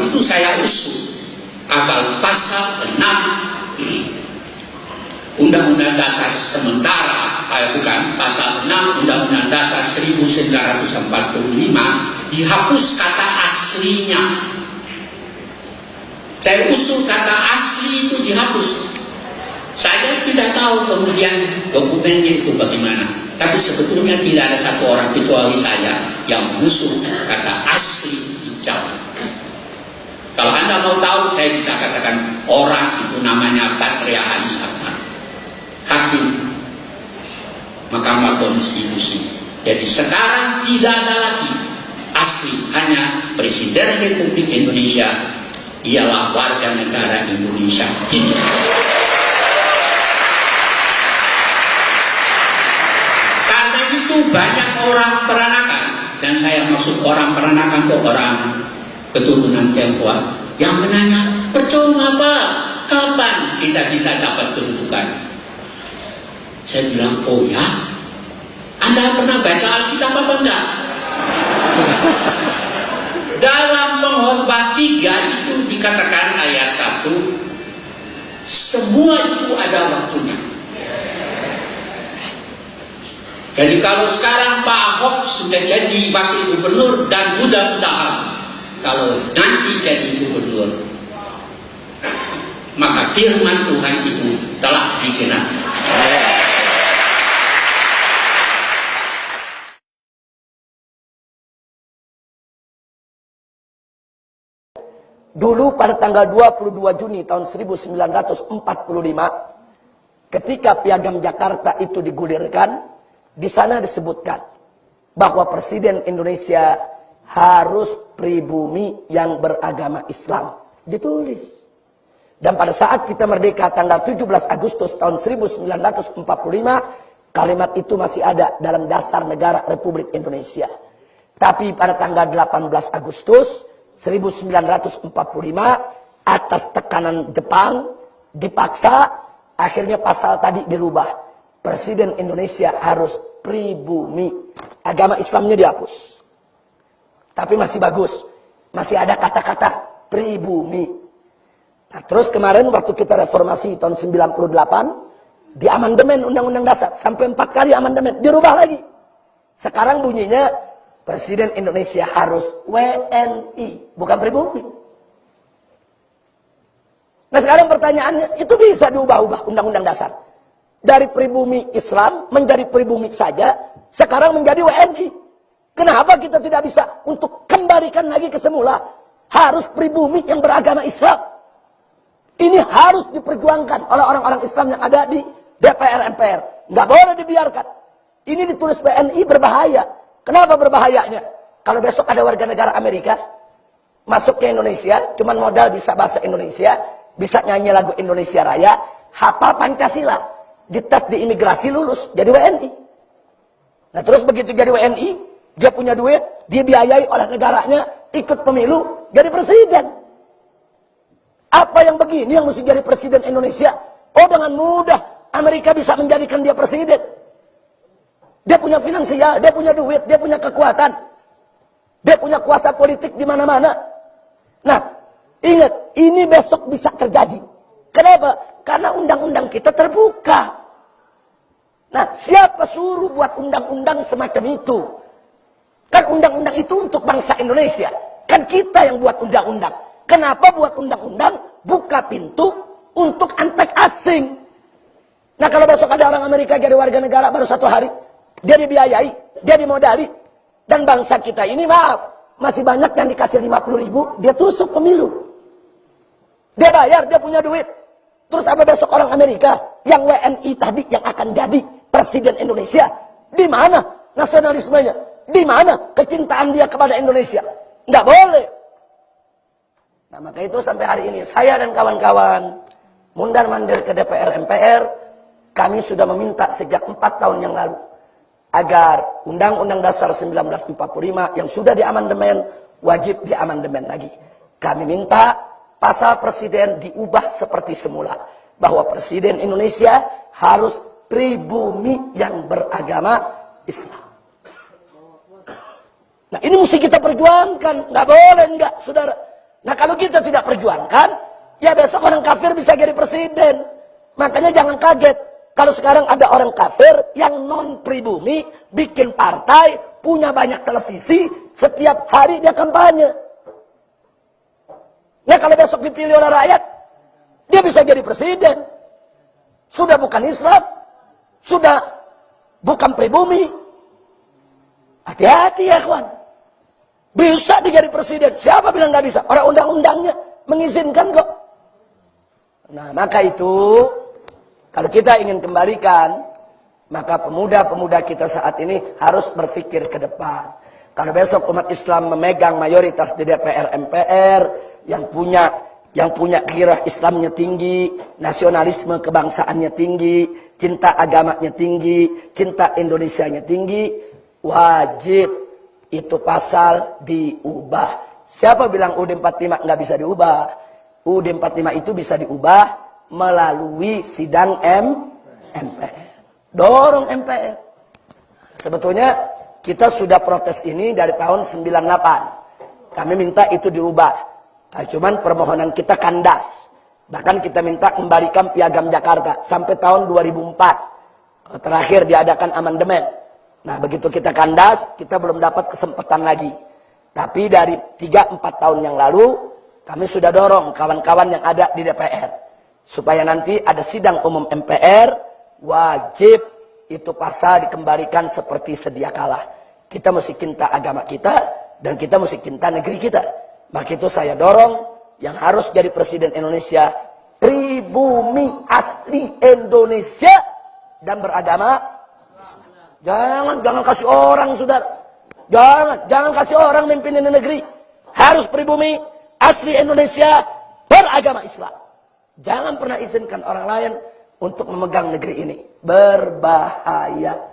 itu saya usul agar pasal 6 Undang-Undang Dasar sementara, bukan, pasal 6 Undang-Undang Dasar 1945 dihapus kata aslinya. Saya usul kata asli itu dihapus. Saya tidak tahu kemudian dokumennya itu bagaimana. Tapi sebetulnya tidak ada satu orang kecuali saya yang usul kata asli dicabut. Kalau Anda mau tahu, saya bisa katakan orang itu namanya Patria Haris Akbar, hakim Mahkamah Konstitusi. Jadi sekarang tidak ada lagi asli, hanya Presiden Republik Indonesia ialah warga negara Indonesia. Karena itu banyak orang peranakan, dan saya maksud orang peranakan itu orang keturunan Tionghoa yang menanya, percuma apa? Kapan kita bisa dapat kedudukan? Saya bilang, oh ya, Anda pernah baca Alkitab apa enggak? Dalam Pengkhotbah 3 itu dikatakan ayat 1, semua itu ada waktunya. Jadi kalau sekarang Pak Ahok sudah jadi wakil gubernur, dan mudah-mudahan kalau nanti jadi gubernur, maka firman Tuhan itu telah digenapi. Dulu pada tanggal 22 Juni tahun 1945, ketika Piagam Jakarta itu digulirkan, di sana disebutkan bahwa Presiden Indonesia harus pribumi yang beragama Islam. Ditulis. Dan pada saat kita merdeka tanggal 17 Agustus tahun 1945, kalimat itu masih ada dalam dasar negara Republik Indonesia. Tapi pada tanggal 18 Agustus 1945, atas tekanan Jepang, dipaksa, akhirnya pasal tadi dirubah. Presiden Indonesia harus pribumi. Agama Islamnya dihapus. Tapi masih bagus. Masih ada kata-kata pribumi. Nah, terus kemarin waktu kita reformasi tahun 98, di amandemen Undang-Undang Dasar, sampai 4 kali amandemen, dirubah lagi. Sekarang bunyinya, Presiden Indonesia harus WNI, bukan pribumi. Nah sekarang pertanyaannya, itu bisa diubah-ubah Undang-Undang Dasar. Dari pribumi Islam menjadi pribumi saja, sekarang menjadi WNI. Kenapa kita tidak bisa untuk kembalikan lagi ke semula? Harus pribumi yang beragama Islam. Ini harus diperjuangkan oleh orang-orang Islam yang ada di DPR MPR. Nggak boleh dibiarkan. Ini ditulis WNI berbahaya. Kenapa berbahayanya? Kalau besok ada warga negara Amerika masuk ke Indonesia, cuman modal bisa bahasa Indonesia, bisa nyanyi lagu Indonesia Raya, hafal Pancasila, dites di imigrasi lulus, jadi WNI. Nah terus begitu jadi WNI, dia punya duit, dibiayai oleh negaranya, ikut pemilu, jadi presiden. Apa yang begini yang mesti jadi presiden Indonesia? Oh dengan mudah Amerika bisa menjadikan dia presiden. Dia punya finansial, dia punya duit, dia punya kekuatan. Dia punya kuasa politik di mana-mana. Nah, ingat, ini besok bisa terjadi. Kenapa? Karena undang-undang kita terbuka. Nah, siapa suruh buat undang-undang semacam itu? Kan undang-undang itu untuk bangsa Indonesia. Kan kita yang buat undang-undang. Kenapa buat undang-undang? Buka pintu untuk antek asing. Nah, kalau besok ada orang Amerika jadi warga negara baru 1 hari, dia dibiayai, dia dimodali. Dan bangsa kita ini, maaf, masih banyak yang dikasih 50.000, dia tusuk pemilu. Dia bayar, dia punya duit. Terus apa besok orang Amerika yang WNI tadi yang akan jadi presiden Indonesia? Di mana nasionalismenya? Di mana kecintaan dia kepada Indonesia? Nggak boleh. Nah maka itu sampai hari ini saya dan kawan-kawan mundar-mandir ke DPR MPR, kami sudah meminta sejak 4 tahun yang lalu agar Undang-Undang Dasar 1945 yang sudah diamandemen wajib diamandemen lagi. Kami minta pasal presiden diubah seperti semula, bahwa presiden Indonesia harus pribumi yang beragama Islam. Nah ini mesti kita perjuangkan, nggak boleh enggak, saudara. Nah kalau kita tidak perjuangkan, ya besok orang kafir bisa jadi presiden. Makanya jangan kaget kalau sekarang ada orang kafir yang non pribumi, bikin partai, punya banyak televisi, setiap hari dia kampanye. Nah kalau besok dipilih oleh rakyat, dia bisa jadi presiden. Sudah bukan Islam, sudah bukan pribumi. Hati-hati ya kawan. Bisa dijadi presiden. Siapa bilang nggak bisa? Orang undang-undangnya mengizinkan kok. Nah maka itu, kalau kita ingin kembalikan, maka pemuda-pemuda kita saat ini harus berpikir ke depan. Kalau besok umat Islam memegang mayoritas di DPR MPR, yang punya gairah Islamnya tinggi, nasionalisme kebangsaannya tinggi, cinta agamanya tinggi, cinta Indonesianya tinggi, wajib itu pasal diubah. Siapa bilang UUD 45 nggak bisa diubah? UUD 45 itu bisa diubah melalui sidang MPR. Dorong MPR. Sebetulnya kita sudah protes ini dari tahun 98. Kami minta itu diubah. Nah, cuman permohonan kita kandas. Bahkan kita minta kembalikan Piagam Jakarta sampai tahun 2004. Terakhir diadakan amandemen. Nah begitu kita kandas, kita belum dapat kesempatan lagi. Tapi dari 3-4 tahun yang lalu, kami sudah dorong kawan-kawan yang ada di DPR. Supaya nanti ada sidang umum MPR, wajib itu pasal dikembalikan seperti sedia kala. Kita mesti cinta agama kita, dan kita mesti cinta negeri kita. Maka itu saya dorong, yang harus jadi presiden Indonesia, pribumi asli Indonesia, dan beragama. Jangan kasih orang, saudara. Jangan kasih orang memimpin negeri. Harus pribumi, asli Indonesia, beragama Islam. Jangan pernah izinkan orang lain untuk memegang negeri ini. Berbahaya.